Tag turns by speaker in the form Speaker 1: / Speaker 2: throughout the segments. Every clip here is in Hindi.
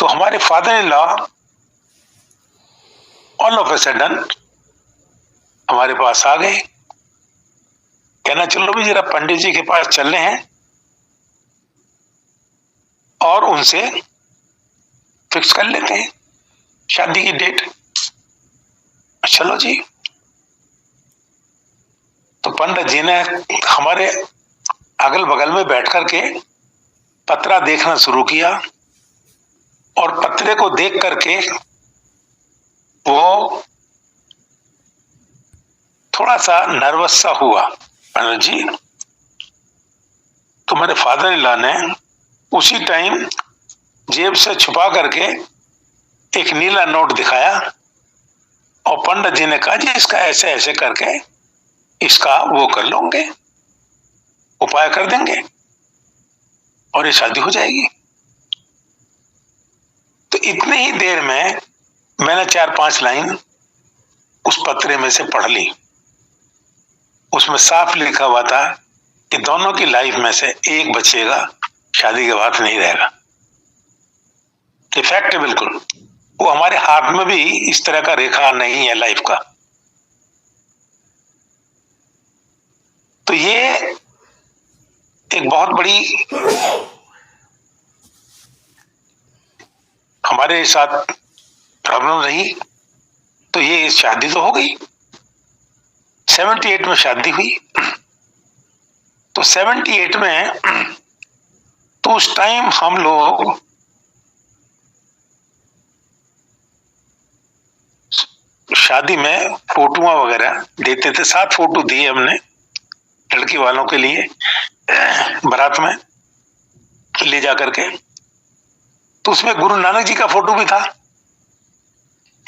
Speaker 1: तो हमारे father in law all of a sudden हमारे पास आ गए, कहना चलो भी जरा पंडित जी के पास चलने हैं और उनसे फिक्स कर लेते हैं शादी की डेट। चलो जी। तो पंडित जी ने हमारे अगल बगल में बैठ करके पत्रा देखना शुरू किया और पत्रे को देख करके वो थोड़ा सा नर्वस सा हुआ। पंडित जी, तो मेरे फादर इन लॉ ने उसी टाइम जेब से छुपा करके एक नीला नोट दिखाया और पंडित जी ने कहा जी इसका ऐसे ऐसे करके इसका वो कर लोगे, उपाय कर देंगे और ये शादी हो जाएगी। तो इतने ही देर में मैंने 4-5 लाइन उस पत्रे में से पढ़ ली। उसमें साफ लिखा हुआ था कि दोनों की लाइफ में से एक बचेगा, शादी के बाद नहीं रहेगा। इफेक्ट है बिल्कुल। वो हमारे हाथ में भी इस तरह का रेखा नहीं है लाइफ का। तो ये एक बहुत बड़ी हमारे साथ प्रॉब्लम रही। तो ये शादी तो हो गई, 78 में शादी हुई। तो 78 में तो उस टाइम हम लोग शादी में फोटोआं वगैरह देते थे। 7 फोटो दिए हमने लड़की वालों के लिए बारात में ले जा करके। तो उसमें गुरु नानक जी का फोटो भी था,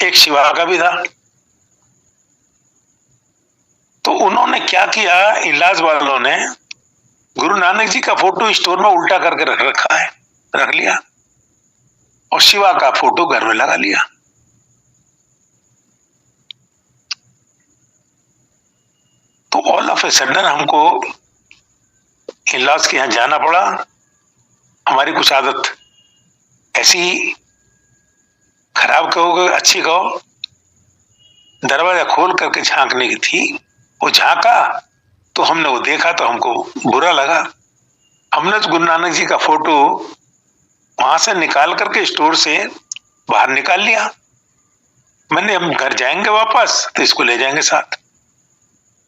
Speaker 1: एक शिवा का भी था। तो उन्होंने क्या किया, इलाज वालों ने गुरु नानक जी का फोटो स्टोर में उल्टा करके रख लिया और शिवा का फोटो घर में लगा लिया। तो ऑल ऑफ ए सडन हमको इलाज के यहां जाना पड़ा। हमारी कुछ आदत ऐसी खराब कहोगे अच्छी कहो, दरवाजा खोल करके झांकने की थी। वो झांका तो हमने वो देखा तो हमको बुरा लगा। हमने तो गुरु नानक जी का फोटो वहां से निकाल करके स्टोर से बाहर निकाल लिया। मैंने हम घर जाएंगे वापस तो इसको ले जाएंगे साथ।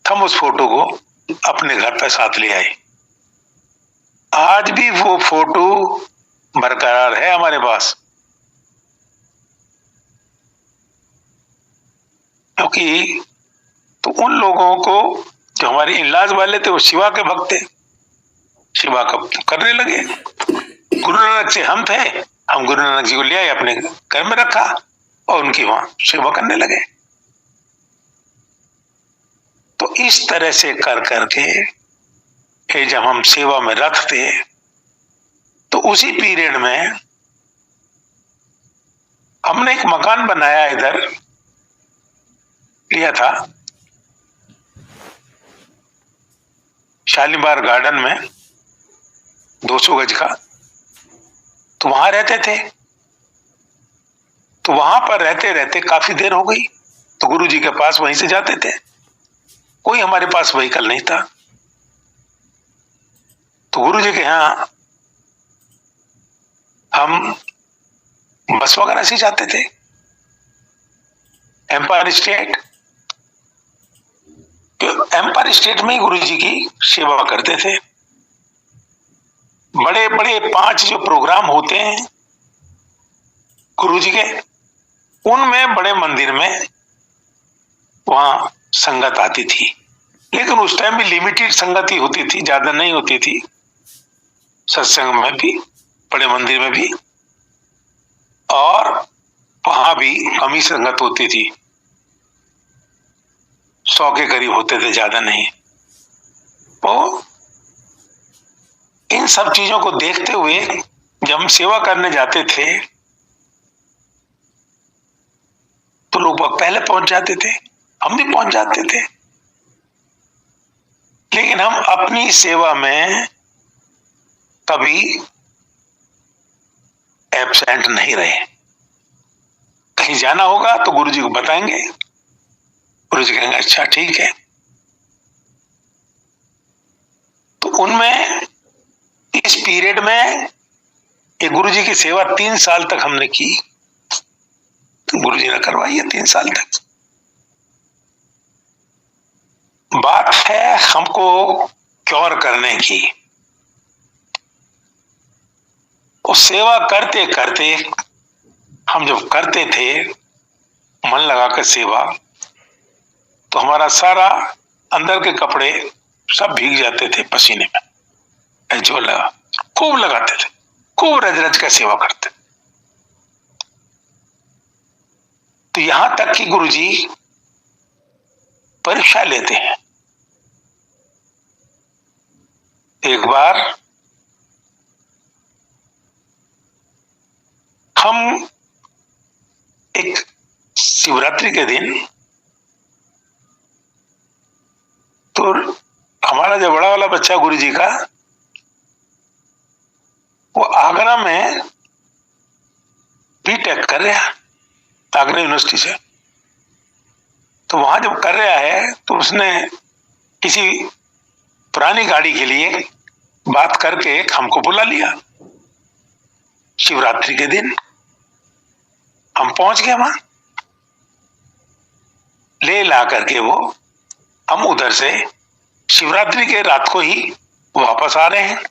Speaker 1: हम उस फोटो को अपने घर पर साथ ले आए। आज भी वो फोटो बरकरार है हमारे पास, क्योंकि तो उन लोगों को जो हमारे इलाज वाले थे वो शिवा के भक्त थे, शिवा का करने लगे। गुरु नानक से हम थे, हम गुरु नानक जी को ले आए, अपने घर में रखा और उनकी वहां सेवा करने लगे। तो इस तरह से कर करके जब हम सेवा में रथ थे तो उसी पीरियड में हमने एक मकान बनाया, इधर लिया था शालीमार गार्डन में 200 गज का। तो वहां रहते थे। तो वहां पर रहते रहते काफी देर हो गई। तो गुरु जी के पास वहीं से जाते थे। कोई हमारे पास व्हीकल नहीं था। तो गुरु जी के यहां हम बस वगैरह से जाते थे। एम्पायर स्टेट में ही गुरु जी की सेवा करते थे। बड़े बड़े 5 जो प्रोग्राम होते हैं गुरु जी के, उनमें बड़े मंदिर में वहां संगत आती थी। लेकिन उस टाइम भी लिमिटेड संगत ही होती थी, ज्यादा नहीं होती थी। सत्संग में भी, बड़े मंदिर में भी, और वहां भी कम ही संगत होती थी। 100 के करीब होते थे, ज्यादा नहीं। तो इन सब चीजों को देखते हुए जब हम सेवा करने जाते थे तो लोग पहले पहुंच जाते थे, हम भी पहुंच जाते थे। लेकिन हम अपनी सेवा में कभी एब्सेंट नहीं रहे। कहीं जाना होगा तो गुरुजी को बताएंगे, गुरुजी कहेंगे अच्छा ठीक है। तो उनमें इस पीरियड में ये गुरुजी की सेवा 3 साल तक हमने की, तो गुरुजी ने करवाई है 3 साल तक। बात है हमको क्योर करने की। वो सेवा करते करते हम जब करते थे मन लगाकर सेवा, तो हमारा सारा अंदर के कपड़े सब भीग जाते थे पसीने में। जो लगा खूब लगाते थे, खूब रज रज का सेवा करते। तो यहां तक कि गुरुजी परीक्षा लेते हैं। एक बार हम एक शिवरात्रि के दिन, तो हमारा जो बड़ा वाला बच्चा गुरुजी का, वो आगरा में बीटेक कर रहा है, आगरा यूनिवर्सिटी से। तो वहां जब कर रहा है तो उसने किसी पुरानी गाड़ी के लिए बात करके हमको बुला लिया। शिवरात्रि के दिन हम पहुंच गए वहां, ले ला करके वो हम उधर से शिवरात्रि के रात को ही वापस आ रहे हैं।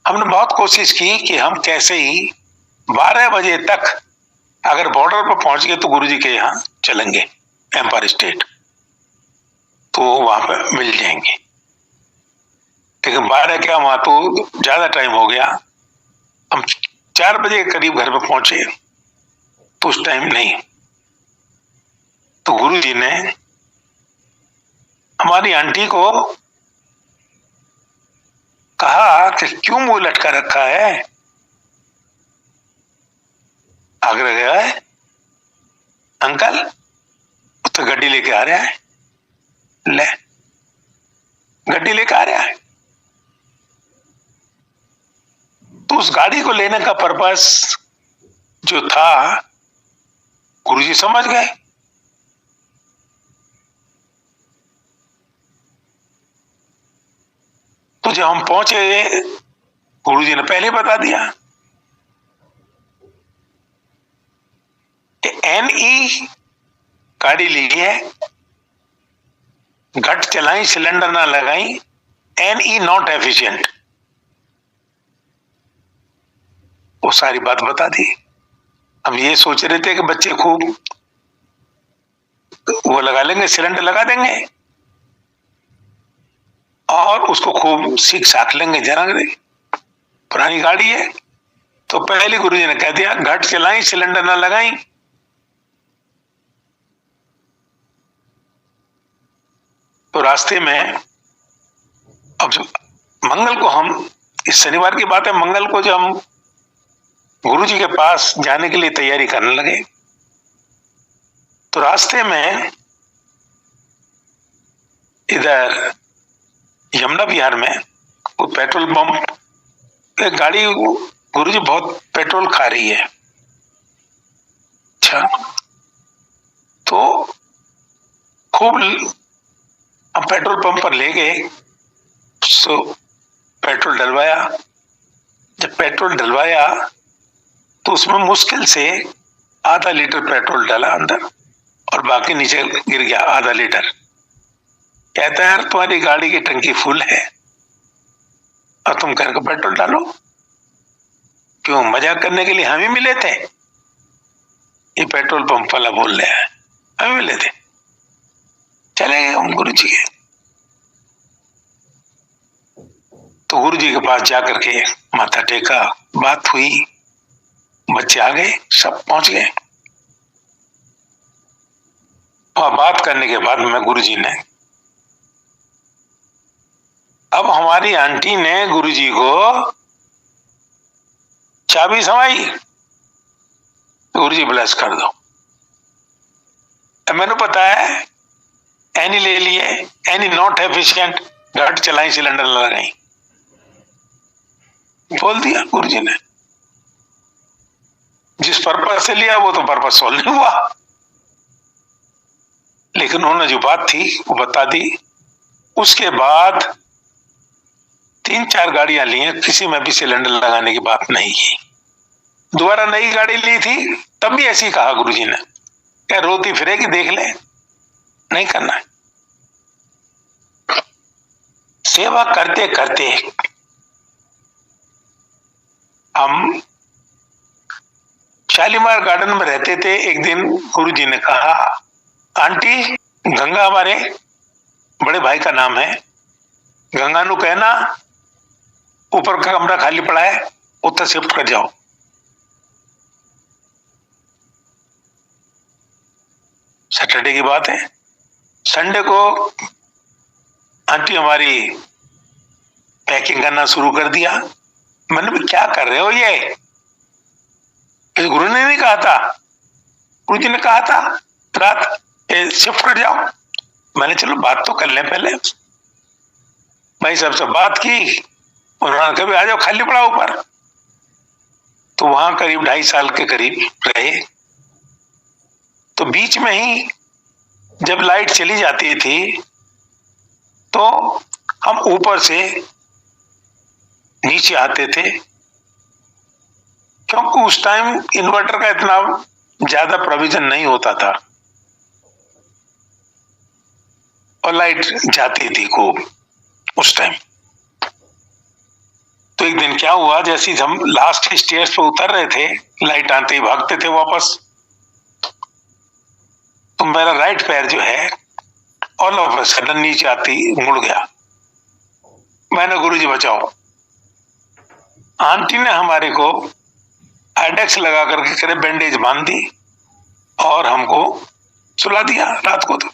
Speaker 1: हमने बहुत कोशिश की कि हम कैसे ही 12 बजे तक अगर बॉर्डर पर पहुंच गए तो गुरुजी के यहाँ चलेंगे, एम्पायर स्टेट, तो वहां पर मिल जाएंगे। लेकिन 12 क्या, वहां तो ज्यादा टाइम हो गया। हम 4 बजे के करीब घर पे पहुंचे तो उस टाइम नहीं। तो गुरुजी ने हमारी आंटी को कहा कि क्यों मुंह लटका रखा है, आगरा गया है अंकल, तो गड्डी लेके आ रहा है। ले गड्डी लेके आ रहा है, तो उस गाड़ी को लेने का पर्पस जो था गुरुजी समझ गए। तो जब हम पहुंचे गुरुजी ने पहले बता दिया कि NE गाड़ी ली है, घट चलाई सिलेंडर ना लगाई, NE नॉट एफिशिएंट, वो सारी बात बता दी। हम ये सोच रहे थे कि बच्चे खूब वो लगा लेंगे, सिलेंडर लगा देंगे और उसको खूब सीख साख लेंगे, जरा पुरानी गाड़ी है। तो पहले गुरुजी ने कह दिया घट चलाई सिलेंडर ना लगाई। तो रास्ते में अब जो मंगल को हम, इस शनिवार की बात है, मंगल को जब हम गुरुजी के पास जाने के लिए तैयारी करने लगे, तो रास्ते में इधर यमुना विहार में वो पेट्रोल पंप पे गाड़ी, गुरुजी बहुत पेट्रोल खा रही है। अच्छा, तो खूब हम पेट्रोल पंप पर ले गए, सो पेट्रोल डलवाया। जब पेट्रोल डलवाया तो उसमें मुश्किल से आधा लीटर पेट्रोल डाला अंदर और बाकी नीचे गिर गया आधा लीटर। कहता है यार तुम्हारी गाड़ी की टंकी फुल है और तुम करके पेट्रोल डालो, क्यों मजाक करने के लिए हम ही मिले थे? ये पेट्रोल पंप वाला बोल रहा है, हम ही मिले थे। चले गए हम गुरुजी के। तो गुरुजी के पास जाकर के माथा टेका, बात हुई, बच्चे आ गए, सब पहुंच गए। और बात करने के बाद में गुरुजी ने, अब हमारी आंटी ने गुरुजी को चाबी समाई, गुरुजी ब्लेस कर दो। मैंने पता है एनी ले लिए, एनी नॉट एफिशिएंट, घट चलाई सिलेंडर लगाई, बोल दिया गुरुजी ने। जिस पर्पस से लिया वो तो पर्पस सॉल्व नहीं हुआ, लेकिन उन्होंने जो बात थी वो बता दी। उसके बाद 3-4 गाड़ियां ली हैं, किसी में भी सिलेंडर लगाने की बात नहीं की। दोबारा नई गाड़ी ली थी, तब भी ऐसे ही कहा गुरुजी ने, क्या रोती फिरेगी, देख ले, नहीं करना है। सेवा करते करते हम शालीमार गार्डन में रहते थे। एक दिन गुरुजी ने कहा, आंटी गंगा हमारे बड़े भाई का नाम है, गंगा नु कहना ऊपर का कमरा खाली पड़ा है, उत्तर शिफ्ट कर जाओ। सैटरडे की बात है। संडे को आंटी हमारी पैकिंग करना शुरू कर दिया। मैंने भी क्या कर रहे हो ये, गुरु ने नहीं कहा था, गुरु जी ने कहा था रात शिफ्ट कर जाओ। मैंने चलो बात तो कर लें पहले। भाई साहब से बात की, उन्होंने कभी आ जाओ, खाली पड़ा ऊपर। तो वहां करीब 2.5 साल के करीब रहे। तो बीच में ही जब लाइट चली जाती थी तो हम ऊपर से नीचे आते थे, क्योंकि उस टाइम इन्वर्टर का इतना ज्यादा प्रोविजन नहीं होता था और लाइट जाती थी खूब उस टाइम। तो एक दिन क्या हुआ, जैसे हम लास्ट स्टेज पे उतर रहे थे, लाइट आते ही भागते थे वापस, तो मेरा राइट पैर जो है ऑल ऑफ अ सडन नीचे आती मुड़ गया। मैंने गुरुजी बचाओ। आंटी ने हमारे को आइडेक्स लगा करके करे बैंडेज बांध दी और हमको सुला दिया रात को। तो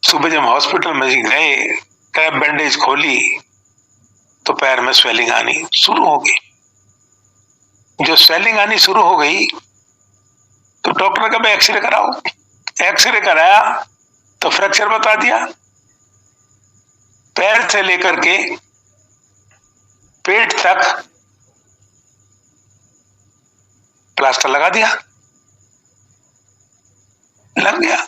Speaker 1: सुबह जब हॉस्पिटल में गए, क्रैप बैंडेज खोली तो पैर में स्वेलिंग आनी शुरू हो गई। जो स्वेलिंग आनी शुरू हो गई तो डॉक्टर ने कहा एक्सरे कराओ। एक्सरे कराया तो फ्रैक्चर बता दिया। पैर से लेकर के पेट तक प्लास्टर लगा दिया, लग गया।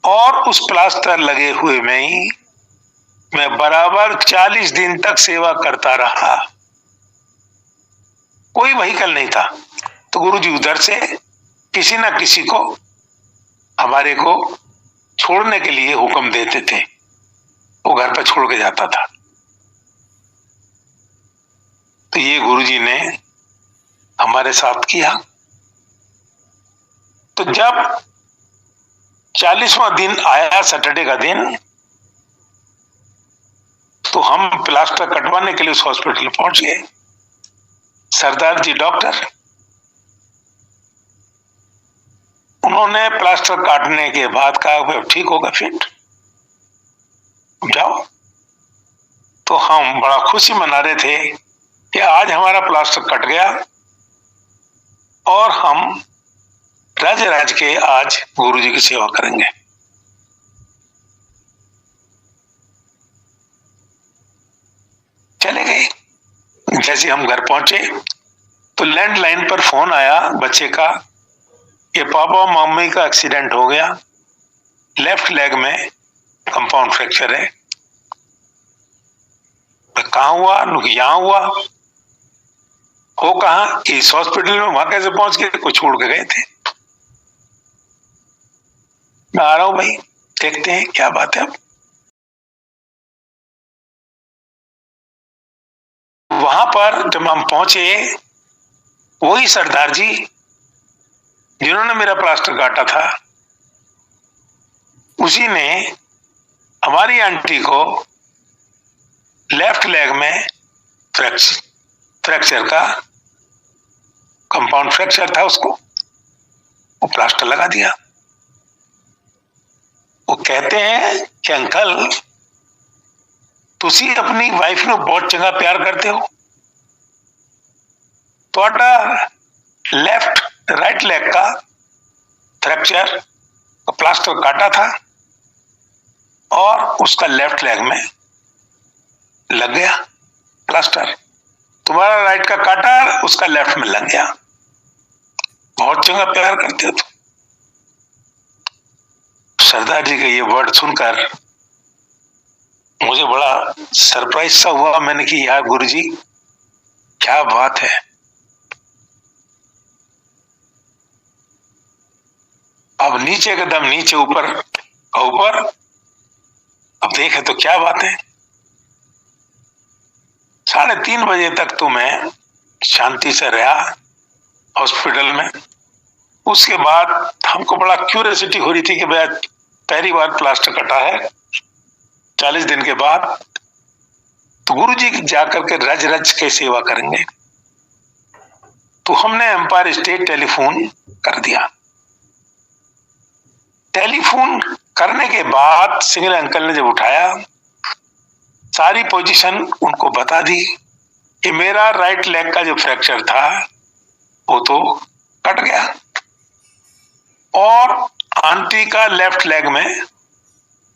Speaker 1: और उस प्लास्टर लगे हुए में ही मैं बराबर 40 दिन तक सेवा करता रहा। कोई व्हीकल नहीं था, तो गुरुजी उधर से किसी ना किसी को हमारे को छोड़ने के लिए हुक्म देते थे, वो घर पर छोड़ के जाता था। तो ये गुरुजी ने हमारे साथ किया। तो जब 40वां दिन आया, सैटरडे का दिन, तो हम प्लास्टर कटवाने के लिए उस हॉस्पिटल पहुंच गए। सरदार जी डॉक्टर, उन्होंने प्लास्टर काटने के बाद कहा ठीक होगा, फिट जाओ। तो हम बड़ा खुशी मना रहे थे कि आज हमारा प्लास्टर कट गया और हम राज के आज गुरुजी की सेवा करेंगे। चले गए। जैसे हम घर पहुंचे तो लैंडलाइन पर फोन आया बच्चे का, ये पापा मम्मी का एक्सीडेंट हो गया, लेफ्ट लेग में कंपाउंड फ्रैक्चर है। कहाँ हुआ? यहां हुआ। हो कहाँ? इस हॉस्पिटल में। वहां कैसे पहुंच गए? कुछ छोड़ के गए थे। मैं आ रहा हूं भाई, देखते हैं क्या बात है। अब वहां पर जब हम पहुंचे, वही सरदार जी जिन्होंने मेरा प्लास्टर काटा था, उसी ने हमारी आंटी को लेफ्ट लेग में फ्रैक्चर का कंपाउंड फ्रैक्चर था, उसको वो प्लास्टर लगा दिया। वो कहते हैं कि अंकल तुसी अपनी वाइफ ਨੂੰ बहुत चंगा प्यार करते हो, ਤੁਹਾਡਾ लेफ्ट राइट लेग का फ्रैक्चर का प्लास्टर काटा था और उसका लेफ्ट लेग में लग गया प्लास्टर। तुम्हारा राइट का काटा, उसका लेफ्ट में लग गया। बहुत चंगा प्यार करते हो तुम। सरदार जी का ये वर्ड सुनकर मुझे बड़ा सरप्राइज सा हुआ। मैंने कि यार गुरुजी क्या बात है। अब नीचे कदम नीचे, ऊपर ऊपर, अब देखे तो क्या बात है। 3:30 बजे तक तो मैं शांति से रहा हॉस्पिटल में। उसके बाद हमको बड़ा क्यूरियोसिटी हो रही थी कि भैया पहली बार प्लास्टर कटा है 40 दिन के बाद, तो गुरुजी जाकर के रज रज के सेवा करेंगे। तो हमने एम्पायर स्टेट टेलीफोन कर दिया। टेलीफोन करने के बाद सिंगल अंकल ने जब उठाया, सारी पोजीशन उनको बता दी कि मेरा राइट लेग का जो फ्रैक्चर था वो तो कट गया और आंटी का लेफ्ट लेग में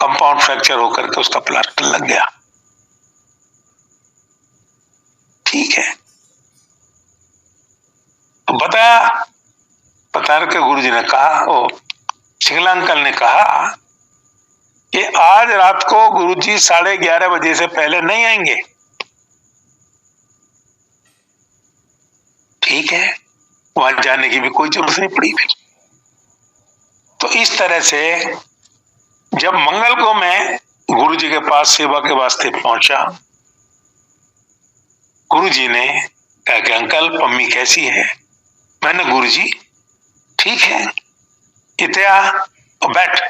Speaker 1: कंपाउंड फ्रैक्चर होकर के उसका प्लास्टर लग गया। ठीक है, तो बता के गुरुजी ने कहा, ओ सिंगला अंकल ने कहा कि आज रात को गुरुजी 11:30 बजे से पहले नहीं आएंगे। ठीक है, वहां जाने की भी कोई जरूरत नहीं पड़ी। तो इस तरह से जब मंगल को मैं गुरुजी के पास सेवा के वास्ते पहुंचा, गुरुजी ने कहा कि अंकल पम्मी कैसी है। मैंने गुरुजी ठीक है, इतना बैठ,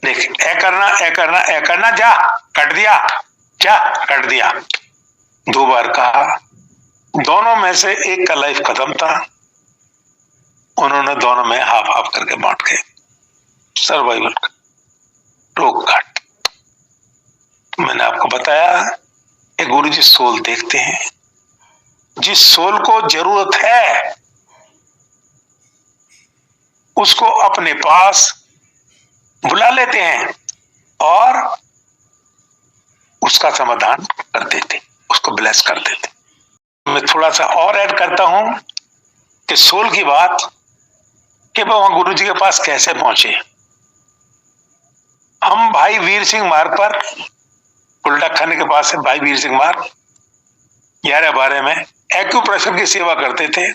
Speaker 1: देख ए करना ए करना ए करना, जा कट दिया, जा कट दिया। 2 बार कहा। दोनों में से एक का लाइफ खत्म था, उन्होंने दोनों में हाफ हाफ करके बांट के सर्वाइवल रोग काट। मैंने आपको बताया कि गुरुजी सोल देखते हैं, जिस सोल को जरूरत है उसको अपने पास बुला लेते हैं और उसका समाधान कर देते, उसको ब्लेस कर देते। मैं थोड़ा सा और ऐड करता हूं कि सोल की बात कि वहां गुरुजी के पास कैसे पहुंचे। हम भाई वीर सिंह मार्ग पर, उल्टा खाने के पास है भाई वीर सिंह मार्ग, 11-12 में एक्यूप्रेशर की सेवा करते थे।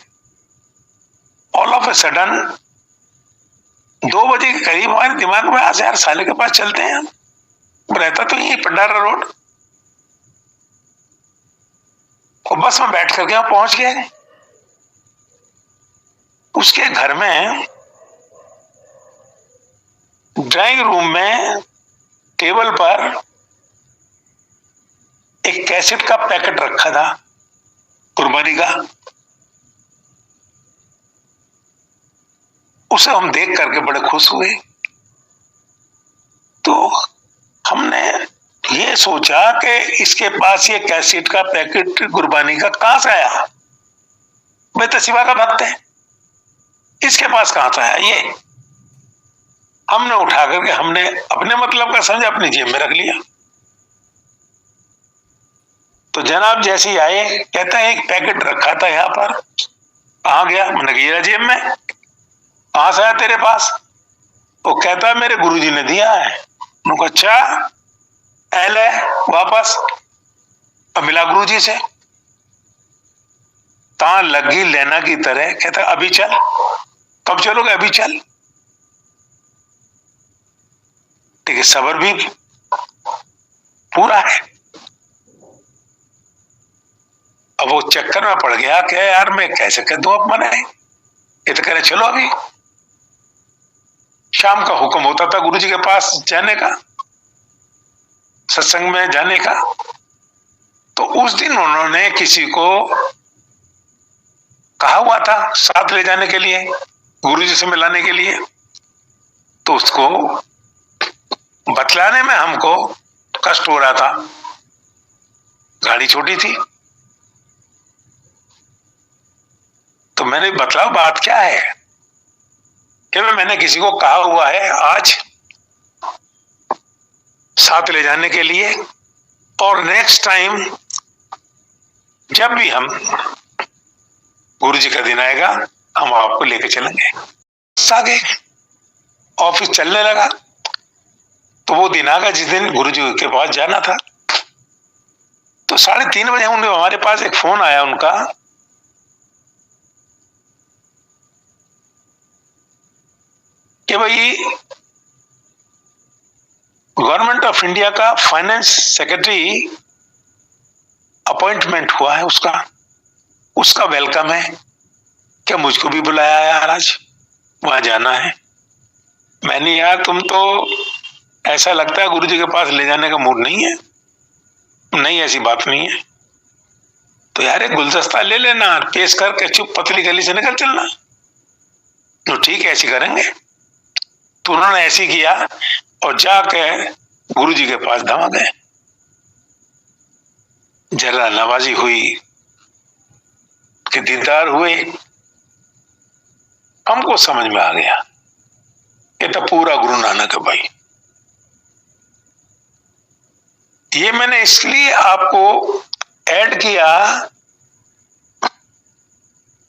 Speaker 1: ऑल ऑफ ए सडन 2 बजे के करीब हमारे दिमाग में आज यार साले के पास चलते हैं। रहता तो यही पंडारा रोड, और बस में बैठ करके वहां पहुंच गए। उसके घर में ड्राइंग रूम में टेबल पर एक कैसेट का पैकेट रखा था कुर्बानी का। उसे हम देख करके बड़े खुश हुए। तो हमने ये सोचा कि इसके पास ये कैसेट का पैकेट कुर्बानी का कहां से आया। भाई तो शिवा का भक्त है, इसके पास कहां से आया। ये हमने उठा करके हमने अपने मतलब का समझा अपनी जेब में रख लिया। तो जनाब जैसे ही आए, कहते हैं एक पैकेट रखा था यहाँ पर, कहां गया। मैंने कहा जेब में। कहां से आया तेरे पास। वो कहता है मेरे गुरुजी ने दिया है। मैंने कहा अच्छा, ले वापस। अब मिला गुरुजी से, ता लगी लेना की तरह। कहता अभी चल। कब चलोगे। अभी चल। ठीक है, सबर भी पूरा है। अब वो चक्कर में पड़ गया कि यार मैं कैसे कह दूं अब मना है। ये तो कह रहे चलो अभी। शाम का हुक्म होता था गुरुजी के पास जाने का, सत्संग में जाने का। तो उस दिन उन्होंने किसी को कहा हुआ था साथ ले जाने के लिए, गुरुजी से मिलाने के लिए। तो उसको बतलाने में हमको कष्ट हो रहा था, गाड़ी छोटी थी। तो मैंने बतलाओ बात क्या है कि मैंने किसी को कहा हुआ है आज साथ ले जाने के लिए, और नेक्स्ट टाइम जब भी हम गुरु जी का दिन आएगा हम आपको लेके चलेंगे। आगे ऑफिस चलने लगा तो वो दिन आगा जिस दिन गुरु जी के पास जाना था। तो 3:30 बजे हमारे पास एक फोन आया उनका कि भाई गवर्नमेंट ऑफ इंडिया का फाइनेंस सेक्रेटरी अपॉइंटमेंट हुआ है, उसका वेलकम है, क्या मुझको भी बुलाया है यार, आज वहां जाना है। मैंने यार तुम तो ऐसा लगता है गुरु जी के पास ले जाने का मूड नहीं है। नहीं, ऐसी बात नहीं है। तो यार एक गुलदस्ता ले लेना, पेश करके चुप पतली गली से निकल चलना। तो ठीक है, ऐसी करेंगे। तो उन्होंने ऐसी किया और जाके गुरु जी के पास धमा गए। जरा नवाजी हुई कि दीदार हुए, हमको समझ में आ गया ये तो पूरा गुरु नानक है भाई। ये मैंने इसलिए आपको ऐड किया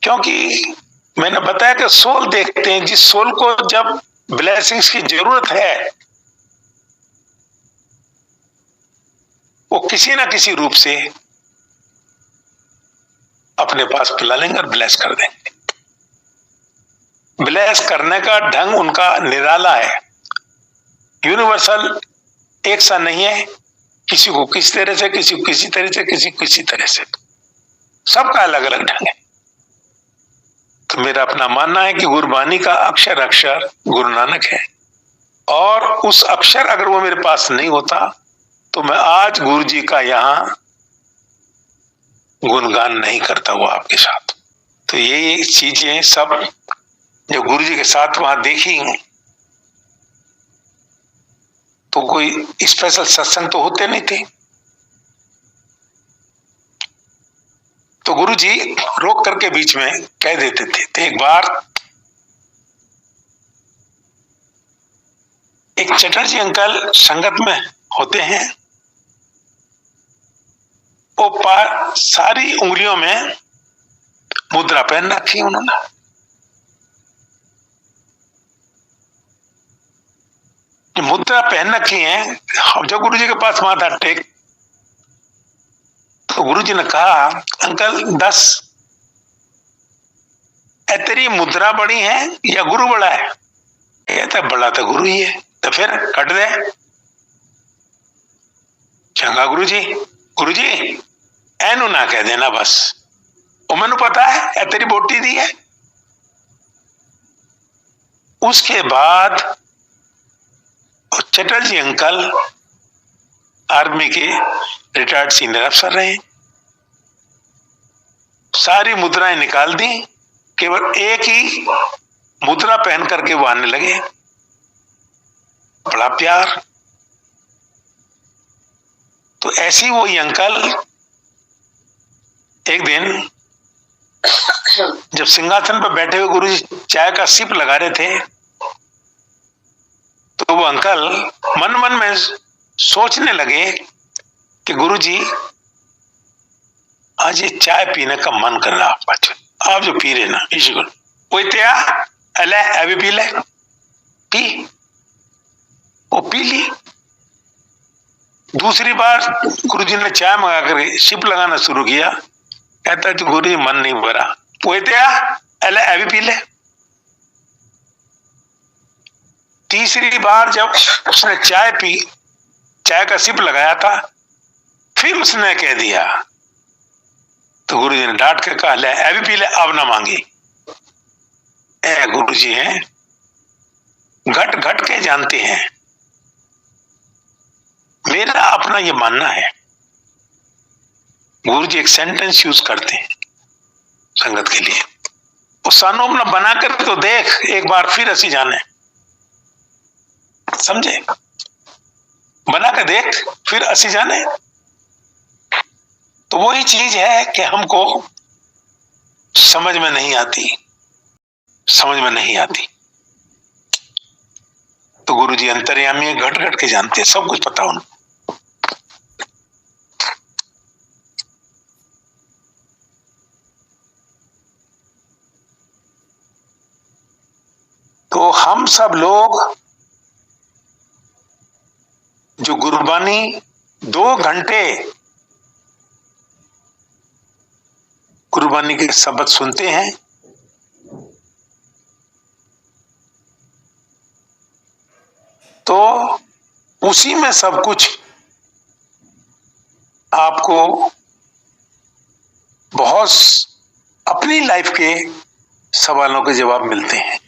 Speaker 1: क्योंकि मैंने बताया कि सोल देखते हैं, जिस सोल को जब ब्लेसिंग्स की जरूरत है वो किसी ना किसी रूप से अपने पास बुला लेंगे और ब्लेस कर देंगे। ब्लेस करने का ढंग उनका निराला है, यूनिवर्सल एक सा नहीं है। किसी को किस तरह से, किसी को किसी तरह से, किसी को किसी तरह से, सबका अलग अलग ढंग है। तो मेरा अपना मानना है कि गुरबानी का अक्षर अक्षर गुरु नानक है, और उस अक्षर अगर वो मेरे पास नहीं होता तो मैं आज गुरु जी का यहां गुणगान नहीं करता हुआ आपके साथ। तो ये चीजें सब जो गुरु जी के साथ वहां देखी, तो कोई स्पेशल सत्संग तो होते नहीं थे। तो गुरु जी रोक करके बीच में कह देते थे। तो एक बार एक चटर्जी अंकल संगत में होते हैं, वो सारी उंगलियों में मुद्रा पहन रखी उन्होंने। मुद्रा पहन रखी है। जब गुरु जी के पास माथा टेक तो गुरु जी ने कहा, अंकल 10 तेरी मुद्रा बड़ी है या गुरु बड़ा है? कहता बड़ा तो गुरु ही है। तो फिर कट दे। चंगा गुरु जी एनू ना कह देना बस, वो मैनू पता है तेरी बोटी दी है। उसके बाद चटर्जी अंकल आर्मी के रिटायर्ड सीनियर अफसर रहे, सारी मुद्राएं निकाल दी, केवल एक ही मुद्रा पहन करके वो आने लगे। बड़ा प्यार। तो ऐसी वो अंकल एक दिन जब सिंहासन पर बैठे हुए गुरु जी चाय का सिप लगा रहे थे, तो वो अंकल मन मन में सोचने लगे कि गुरु जी आज ये चाय पीने का मन कर रहा आप जो पी रहे ना, इसी को त्या अले अभी पी ले, पी। वो पी ली। दूसरी बार गुरु जी ने चाय मंगा करके सिप लगाना शुरू किया। कहता है गुरु जी मन नहीं भरा, वो त्या अले अभी पी ले। तीसरी बार जब उसने चाय पी, चाय का सिप लगाया था, फिर उसने कह दिया, तो गुरु जी ने डांट के कहा, ले अभी पी ले, अब ना मांगी। गुरु जी हैं, घट घट के जानते हैं। मेरा अपना ये मानना है, गुरु जी एक सेंटेंस यूज करते हैं संगत के लिए, वो सानो अपना बनाकर तो देख एक बार फिर ऐसी जाने, समझे? बना के देख फिर ऐसी जाने। तो वही चीज है कि हमको समझ में नहीं आती, समझ में नहीं आती। तो गुरु जी अंतर्यामी घट घट के जानते हैं, सब कुछ पता उनको। तो हम सब लोग जो गुरबानी 2 घंटे गुरबानी के शब्द सुनते हैं, तो उसी में सब कुछ आपको बहुत अपनी लाइफ के सवालों के जवाब मिलते हैं।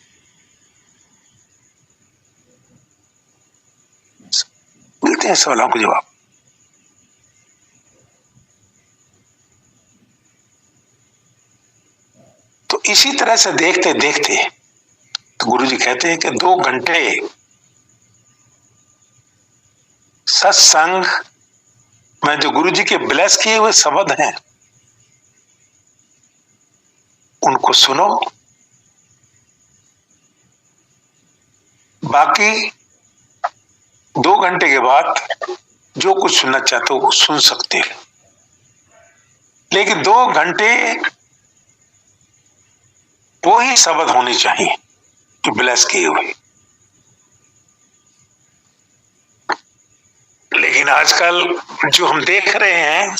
Speaker 1: सवालों के जवाब। तो इसी तरह से देखते देखते तो गुरु जी कहते हैं कि 2 घंटे सत्संग में जो गुरु जी के ब्लेस किए हुए शब्द हैं उनको सुनो, बाकी 2 घंटे के बाद जो कुछ सुनना चाहते हो वो सुन सकते हो, लेकिन 2 घंटे वो ही शब्द होने चाहिए जो ब्लेस किए हुए। लेकिन आजकल जो हम देख रहे हैं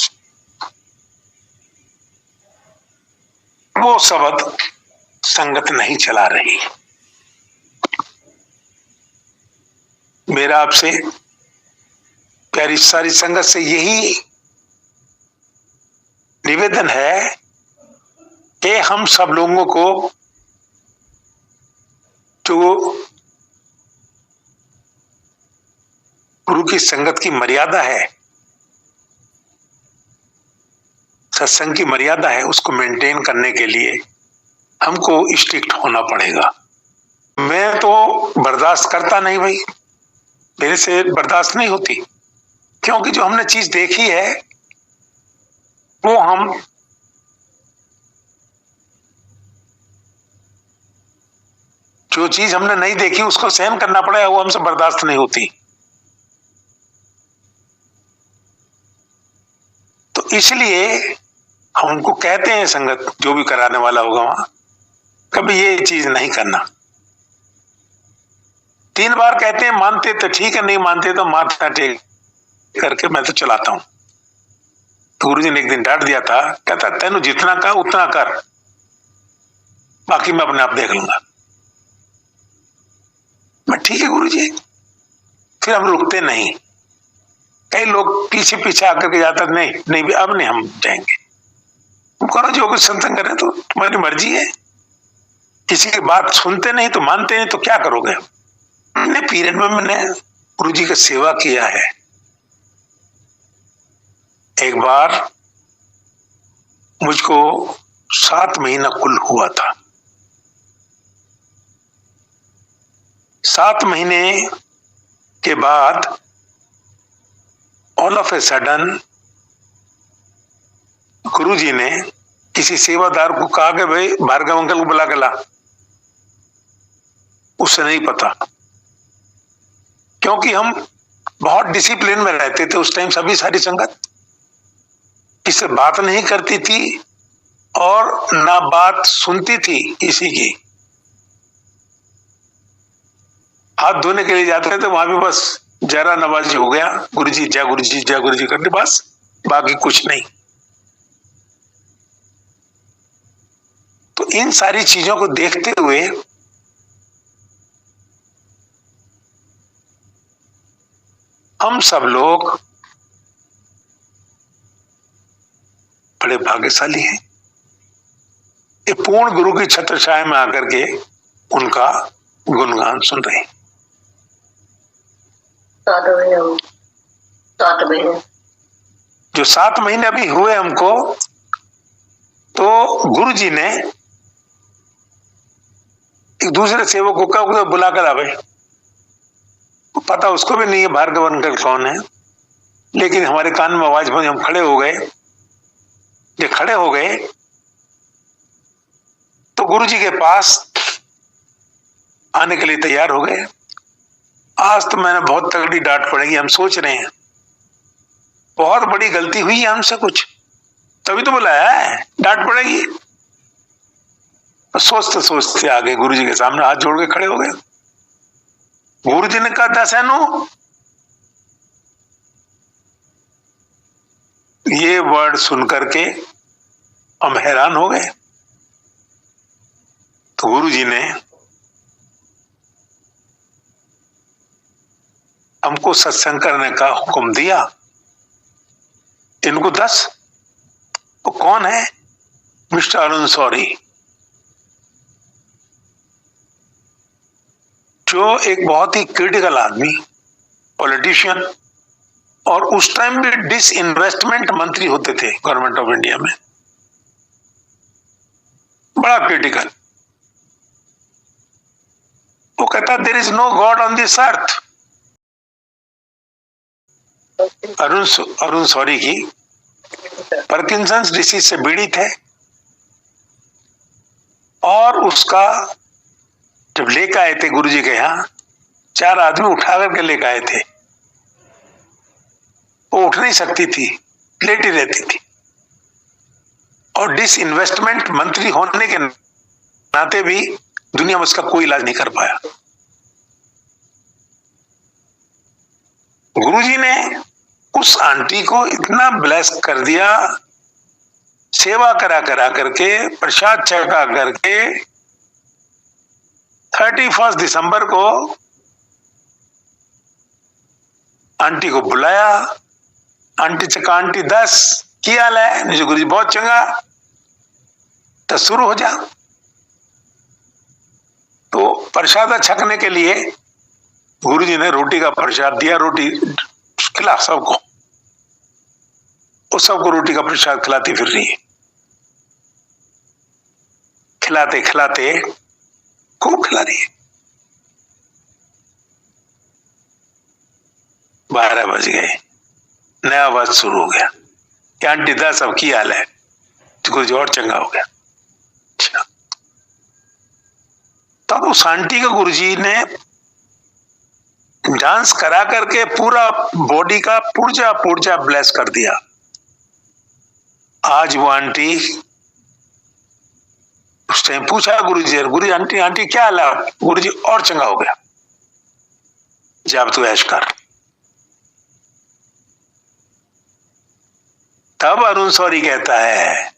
Speaker 1: वो शब्द संगत नहीं चला रही। मेरा आपसे प्यारी सारी संगत से यही निवेदन है कि हम सब लोगों को जो गुरु की संगत की मर्यादा है, सत्संग की मर्यादा है, उसको मेंटेन करने के लिए हमको स्ट्रिक्ट होना पड़ेगा। मैं तो बर्दाश्त करता नहीं भाई, मेरे से बर्दाश्त नहीं होती, क्योंकि जो हमने चीज देखी है वो हम जो चीज हमने नहीं देखी उसको सहन करना पड़ेगा, वो हमसे बर्दाश्त नहीं होती। तो इसलिए हम उनको कहते हैं, संगत जो भी कराने वाला होगा वहां, कभी ये चीज नहीं करना। 3 बार कहते हैं, मानते तो ठीक है, नहीं मानते तो माथा टेक करके मैं तो चलाता हूं। तो गुरु जी ने एक दिन डांट दिया था, कहता तेनू जितना कहा उतना कर, बाकी मैं अपने आप देख लूंगा। मैं ठीक है गुरु जी। फिर हम रुकते नहीं। कई लोग पीछे पीछे आकर के जाता, नहीं नहीं भी अब नहीं हम जाएंगे, तुम करो जो कुछ सत्संग करें, तो तुम्हारी मर्जी है। किसी की बात सुनते नहीं तो मानते नहीं तो क्या करोगे। अपने पीरियड में मैंने गुरु जी का सेवा किया है। एक बार मुझको 7 महीना कुल हुआ था। 7 महीने के बाद ऑल ऑफ ए सडन गुरु जी ने किसी सेवादार को कहा कि भाई भार्गव अंकल को बुला के ला। उसे नहीं पता, क्योंकि हम बहुत डिसिप्लिन में रहते थे उस टाइम। सभी सारी संगत इससे बात नहीं करती थी और ना बात सुनती थी किसी की। हाथ धोने के लिए जाते थे, वहां भी बस जरा नवाजी हो गया, गुरु जी जय गुरु जी जय गुरु जी करके बस, बाकी कुछ नहीं। तो इन सारी चीजों को देखते हुए हम सब लोग बड़े भाग्यशाली हैं। ये पूर्ण गुरु की छत्र छाया में आकर के उनका गुणगान सुन रहे हैं।
Speaker 2: 7 महीने
Speaker 1: जो 7 महीने अभी हुए हमको, तो गुरु जी ने एक दूसरे सेवक को कहा बुला कर आवे। पता उसको भी नहीं है भार्गव अंकल कौन है, लेकिन हमारे कान में आवाज पड़ी, हम खड़े हो गए। जब खड़े हो गए तो गुरु जी के पास आने के लिए तैयार हो गए। आज तो मैंने बहुत तगड़ी डांट पड़ेगी, हम सोच रहे हैं बहुत बड़ी गलती हुई है हमसे कुछ, तभी तो बुलाया है, डांट पड़ेगी। तो सोचते सोचते आ गए गुरु जी के सामने, हाथ जोड़ के खड़े हो गए। गुरु जी ने कहा, दसैनु, ये वर्ड सुनकर के हम हैरान हो गए। तो गुरु जी ने हमको सत्संग करने का हुक्म दिया। इनको 10, वो कौन है? मिस्टर अरुण शौरी, जो एक बहुत ही क्रिटिकल आदमी, पॉलिटिशियन, और उस टाइम भी डिसइन्वेस्टमेंट मंत्री होते थे गवर्नमेंट ऑफ इंडिया में, बड़ा क्रिटिकल। वो कहता, there is no god on this earth. Arun Shourie की पार्किंसंस डिसीज से पीड़ित है, और उसका जब लेकर आए थे गुरु जी के यहाँ, 4 आदमी उठा करके लेकर आए थे। वो उठ नहीं सकती थी, लेटी रहती थी, और डिसइन्वेस्टमेंट मंत्री होने के नाते भी दुनिया में उसका कोई इलाज नहीं कर पाया। गुरुजी ने उस आंटी को इतना ब्लेस कर दिया, सेवा करा करके, प्रसाद चढ़ा करके 31 दिसंबर को आंटी को बुलाया। आंटी चका, आंटी 10 की हाल है? मुझे गुरु जी बहुत चंगा, तो शुरू हो जा। तो प्रसाद छकने के लिए गुरु जी ने रोटी का प्रसाद दिया, रोटी खिला सबको, उस सबको रोटी का प्रसाद खिलाती फिर रही है। खिलाते खिलाते खूब खिला रही है। 12 बज गए, नया वर्ष शुरू हो गया कि आंटी 10 अब की हाल है? तो गुरु जी और चंगा हो गया। तब उस आंटी का गुरु जी ने डांस करा करके पूरा बॉडी का पुर्जा ब्लेस कर दिया। आज वो आंटी, उस टाइम पूछा गुरु जी, आंटी क्या हाल है? गुरु जी और चंगा हो गया, जब तू ऐश कर। तब अरुण शौरी कहता है,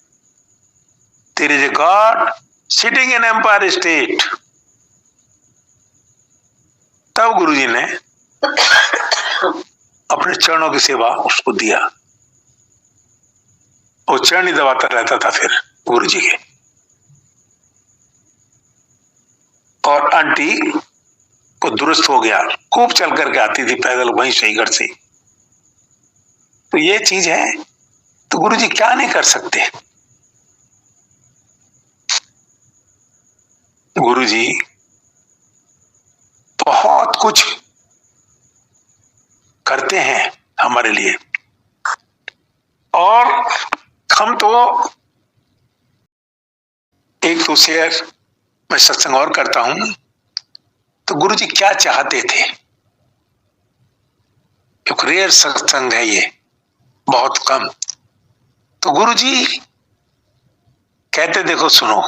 Speaker 1: there is a god sitting in Empire State. तब गुरुजी ने अपने चरणों की सेवा उसको दिया। वो चरण ही दबाता रहता था फिर गुरुजी के। और आंटी को दुरुस्त हो गया, खूब चल करके आती थी पैदल वहीं से घर से। तो ये चीज है, तो गुरुजी क्या नहीं कर सकते। गुरुजी बहुत कुछ करते हैं हमारे लिए, और हम तो एक तो शेयर मैं सत्संग और करता हूं। तो गुरुजी क्या चाहते थे? एक रेयर सत्संग है ये, बहुत कम। तो गुरुजी कहते, देखो सुनो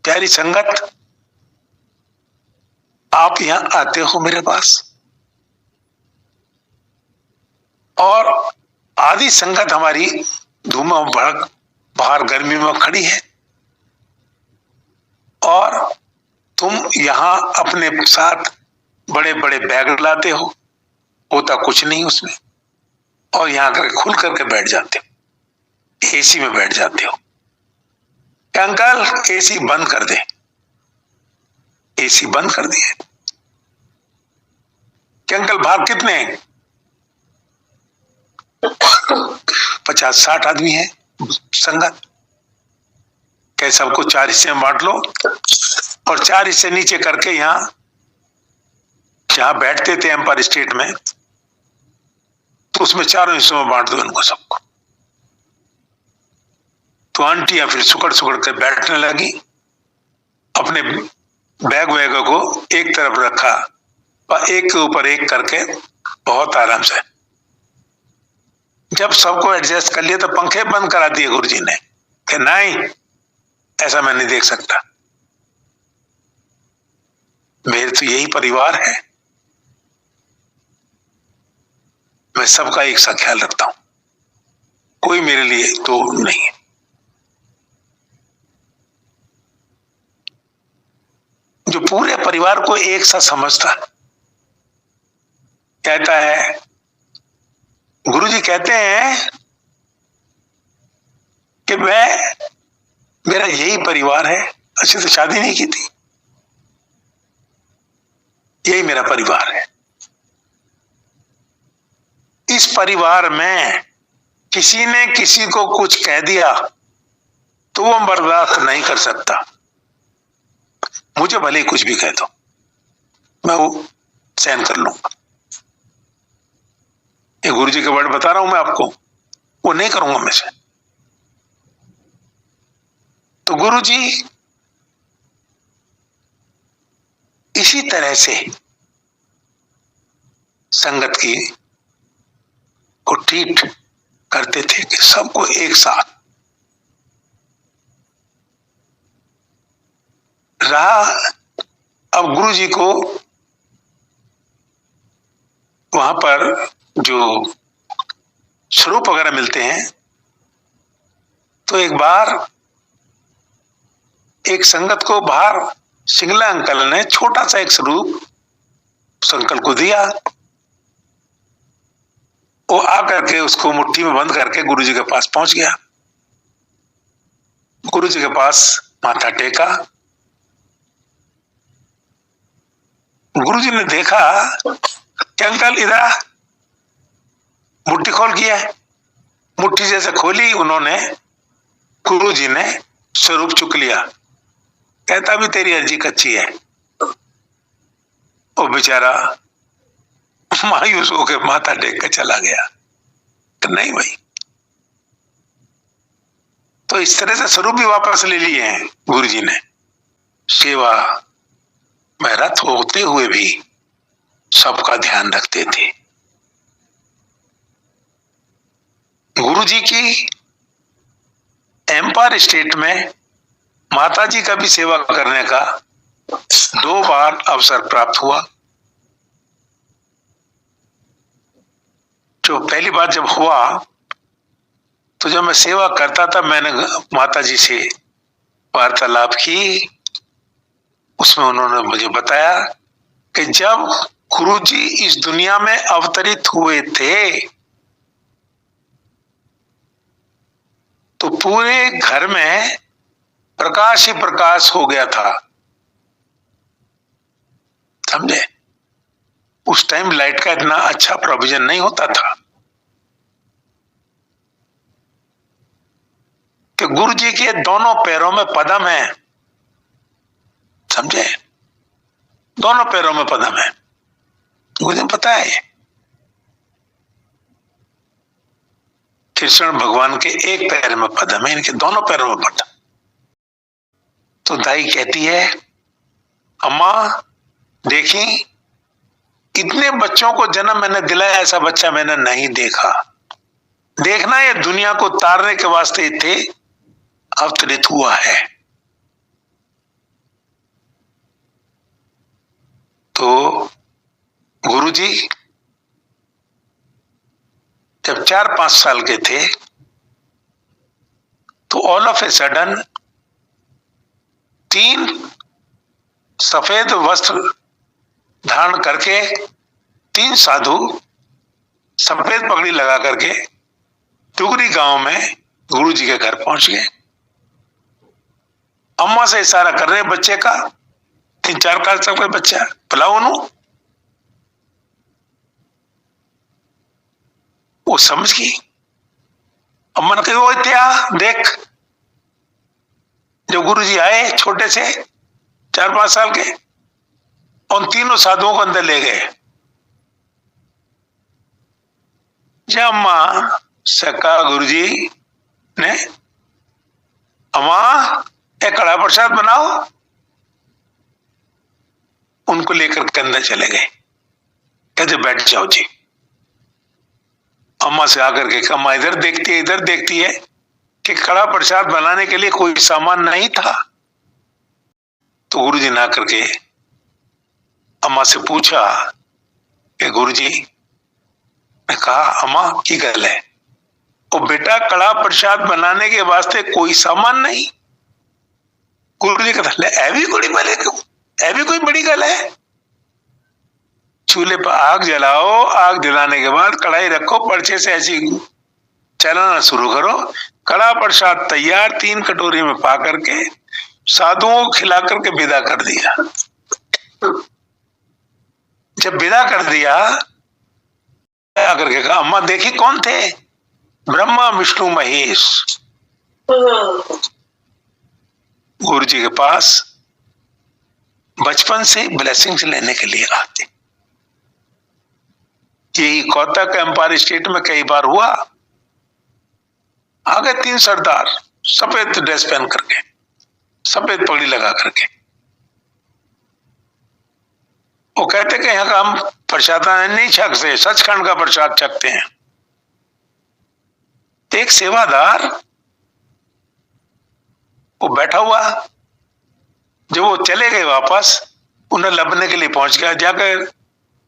Speaker 1: प्यारी संगत, आप यहां आते हो मेरे पास, और आधी संगत हमारी धूमा भड़क बाहर गर्मी में खड़ी है, और तुम यहां अपने साथ बड़े बड़े बैग लाते हो, होता कुछ नहीं उसमें, और यहां करके खुल करके बैठ जाते हो, एसी में बैठ जाते हो। अंकल एसी बंद कर दे। एसी बंद कर दिए कि अंकल बाहर कितने हैं? 50-60 आदमी है संगत। क्या सबको 4 हिस्से में बांट लो, और 4 हिस्से नीचे करके यहां जहां बैठते थे एम्पायर स्टेट में, तो उसमें 4 हिस्सों में बांट दो इनको सबको। तो आंटियां फिर सुकड़ कर बैठने लगी, अपने बैग को एक तरफ रखा और एक के ऊपर एक करके बहुत आराम से। जब सबको एडजस्ट कर लिया तो पंखे बंद करा दिए गुरुजी ने कि नहीं, ऐसा मैं नहीं देख सकता। मेरे तो यही परिवार है, मैं सबका एक सा ख्याल रखता हूं, कोई मेरे लिए तो नहीं है। जो पूरे परिवार को एक सा समझता है, कहता है, गुरुजी कहते हैं कि मेरा यही परिवार है, अच्छे से शादी नहीं की थी, यही मेरा परिवार है। इस परिवार में किसी ने किसी को कुछ कह दिया तो वो बर्दाश्त नहीं कर सकता, मुझे भले ही कुछ भी कह दो, मैं वो सहन कर लूंगा। ये गुरुजी के वर्ड बता रहा हूं मैं आपको, वो नहीं करूंगा मैं से। तो गुरुजी इसी तरह से संगत की को ट्रीट करते थे कि सबको एक साथ रहा। अब गुरुजी को वहां पर जो स्वरूप वगैरह मिलते हैं, तो एक बार एक संगत को बाहर सिंगला अंकल ने छोटा सा एक स्वरूप उस अंकल को दिया। वो आकर के उसको मुट्ठी में बंद करके गुरुजी के पास पहुंच गया। गुरुजी के पास माथा टेका। गुरुजी ने देखा कि अंकल इधर मुट्ठी खोल किया है। मुट्ठी जैसे खोली उन्होंने, गुरुजी ने स्वरूप चुक लिया। कहता भी तेरी अर्जी कच्ची है। वो बेचारा मायूस होकर माथा टेक कर चला गया। तो नहीं भाई, तो इस तरह से स्वरूप भी वापस ले लिए हैं गुरुजी ने। सेवा में रत होते हुए भी सबका ध्यान रखते थे। गुरुजी की एम्पायर स्टेट में माताजी का भी सेवा करने का 2 बार अवसर प्राप्त हुआ। जो पहली बार जब हुआ तो जब मैं सेवा करता था, मैंने माताजी से वार्तालाप की। उसमें उन्होंने मुझे बताया कि जब गुरुजी इस दुनिया में अवतरित हुए थे तो पूरे घर में प्रकाश ही प्रकाश हो गया था। समझे? उस टाइम लाइट का इतना अच्छा प्रोविजन नहीं होता था। कि गुरुजी के दोनों पैरों में पदम है। समझे? दोनों पैरों में पदम है, मुझे पता है। कृष्ण भगवान के एक पैर में पदम है, इनके दोनों पैरों में पदम। तो दाई कहती है, अम्मा देखी, इतने बच्चों को जन्म मैंने दिलाया, ऐसा बच्चा मैंने नहीं देखा। देखना ये दुनिया को तारने के वास्ते थे अवतरित हुआ है। तो गुरुजी जब 4-5 साल के थे तो ऑल ऑफ ए सडन 3 सफेद वस्त्र धारण करके 3 साधु सफेद पगड़ी लगा करके टुगरी गांव में गुरुजी के घर पहुंच गए। अम्मा से इशारा कर रहे बच्चे का, 3-4 साल का बच्चा, बुलाओ उन्हों। वो समझ गई। अम्मा ने कही, वो इत्या देख। जब गुरुजी आए छोटे से 4-5 साल के, उन 3 साधुओं को अंदर ले गए। जब अम्मा से कहा गुरुजी ने, अम्मा एक कड़ा प्रसाद बनाओ। उनको लेकर के अंदर चले गए। कहते बैठ जाओ जी। अम्मा से आकर के, अम्मा इधर देखती है कि कड़ा प्रसाद बनाने के लिए कोई सामान नहीं था। तो गुरुजी ने आकर के अम्मा से पूछा कि गुरुजी, ने कहा अम्मा की गल है? ओ बेटा, कड़ा प्रसाद बनाने के वास्ते कोई सामान नहीं। गुरु जी कहता है भी कोई बड़ी गल है। चूल्हे पर आग जलाओ, आग जलाने के बाद कढ़ाई रखो, पर्चे से ऐसी चलाना शुरू करो, कड़ा प्रसाद तैयार, 3 कटोरी में पा करके साधुओं को खिला करके विदा कर दिया। जब विदा कर दिया आकर के कहा अम्मा देखी कौन थे? ब्रह्मा विष्णु महेश गुरु जी के पास बचपन से ब्लेसिंग्स लेने के लिए आते। यही कोटक एम्पायर स्टेट में कई बार हुआ। आ गए 3 सरदार सफेद ड्रेस पहन करके, सफेद पगड़ी लगा करके। वो कहते कि यहाँ का हम प्रसाद नहीं छक से, सचखंड का प्रसाद छकते हैं। एक सेवादार वो बैठा हुआ, जब वो चले गए वापस, उन्हें लबने के लिए पहुंच गया, जाकर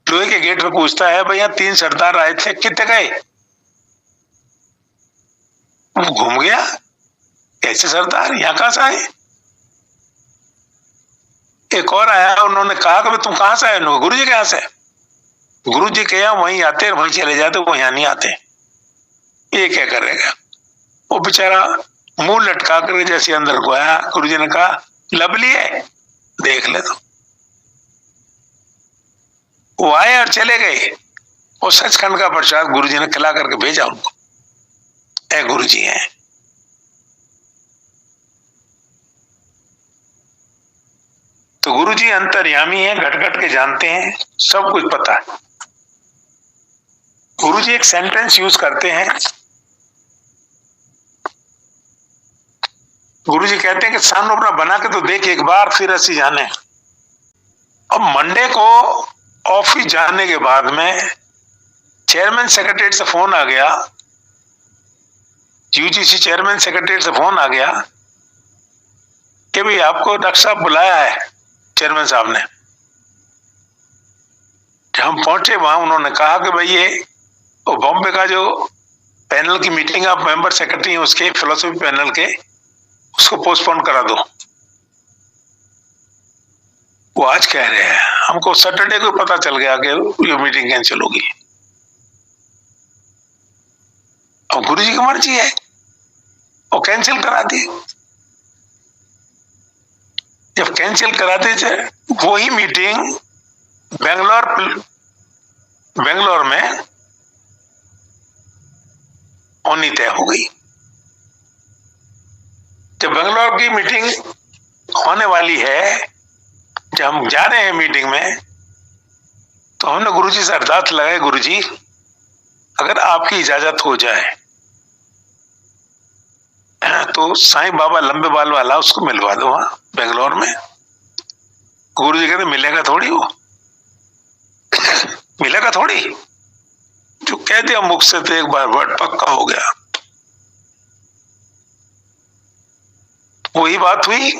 Speaker 1: लोहे के गेट पे पूछता है भैया 3 सरदार आए थे, कितने गए? वो घूम गया, कैसे सरदार, यहां कहां से आए? एक और आया, उन्होंने कहा कि तुम कहां से आए? गुरु जी के यहां से। गुरु जी के यहाँ वहीं आते वहीं चले जाते, वो यहां नहीं आते। ये क्या करेगा? वो बेचारा मुंह लटका कर जैसे अंदर को आया, गुरु जी ने कहा लब लिए, देख ले। तो वो आए और चले गए। और सचखंड का प्रसाद गुरु जी ने खिला करके भेजा उनको, ऐ गुरु जी हैं। तो गुरु जी अंतर्यामी हैं, घट घट के जानते हैं, सब कुछ पता है। गुरु जी एक सेंटेंस यूज करते हैं। गुरु जी कहते हैं कि सामने अपना बना के तो देख एक बार, फिर ऐसी जाने। अब मंडे को ऑफिस जाने के बाद में चेयरमैन सेक्रेटरी से फोन आ गया, यूजीसी चेयरमैन सेक्रेटरी से फोन आ गया कि भाई आपको डॉक्टर साहब बुलाया है, चेयरमैन साहब ने। जब हम पहुंचे वहां, उन्होंने कहा कि भाई ये बॉम्बे का जो पैनल की मीटिंग आप मेंबर सेक्रेटरी हैं उसके, फिलोसफी पैनल के, उसको पोस्टपोन करा दो। वो आज कह रहे हैं, हमको सैटरडे को पता चल गया कि ये मीटिंग कैंसिल होगी। अब गुरु जी की मर्जी है, वो कैंसिल करा दी। जब कैंसिल करा दी, वही मीटिंग बेंगलोर में होनी तय हो गई। जब बेंगलोर की मीटिंग होने वाली है, जब हम जा रहे हैं मीटिंग में, तो हमने गुरुजी से अरदास लगाए, गुरुजी अगर आपकी इजाजत हो जाए तो साईं बाबा लंबे बाल वाला उसको मिलवा दो वहां बेंगलोर में। गुरुजी कहते मिलेगा थोड़ी, वो मिलेगा थोड़ी, जो कह दिया मुख से तो एक बार वर्ड पक्का हो गया। वही बात हुई।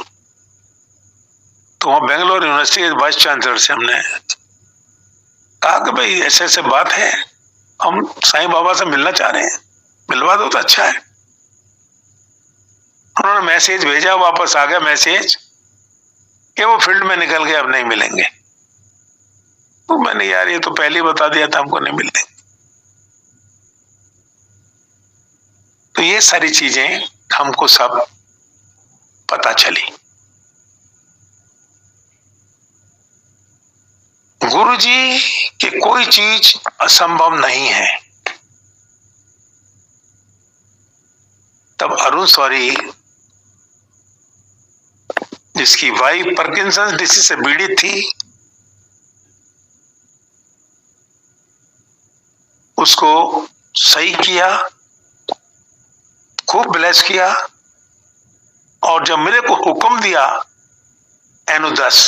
Speaker 1: तो वहां बेंगलोर यूनिवर्सिटी के वाइस चांसलर से हमने कहा कि भाई ऐसे ऐसे बात है, हम साईं बाबा से मिलना चाह रहे हैं, मिलवा दो तो अच्छा है। उन्होंने मैसेज भेजा, वापस आ गया मैसेज कि वो फील्ड में निकल गए, अब नहीं मिलेंगे। तो मैंने यार ये तो पहले बता दिया था हमको नहीं मिलते। तो ये सारी चीजें हमको सब पता चली। गुरु जी की कोई चीज असंभव नहीं है। तब अरुण शौरी, जिसकी वाइफ पार्किंसंस डिसीज से पीड़ित थी, उसको सही किया, खूब ब्लेस किया। और जब मेरे को हुक्म दिया N10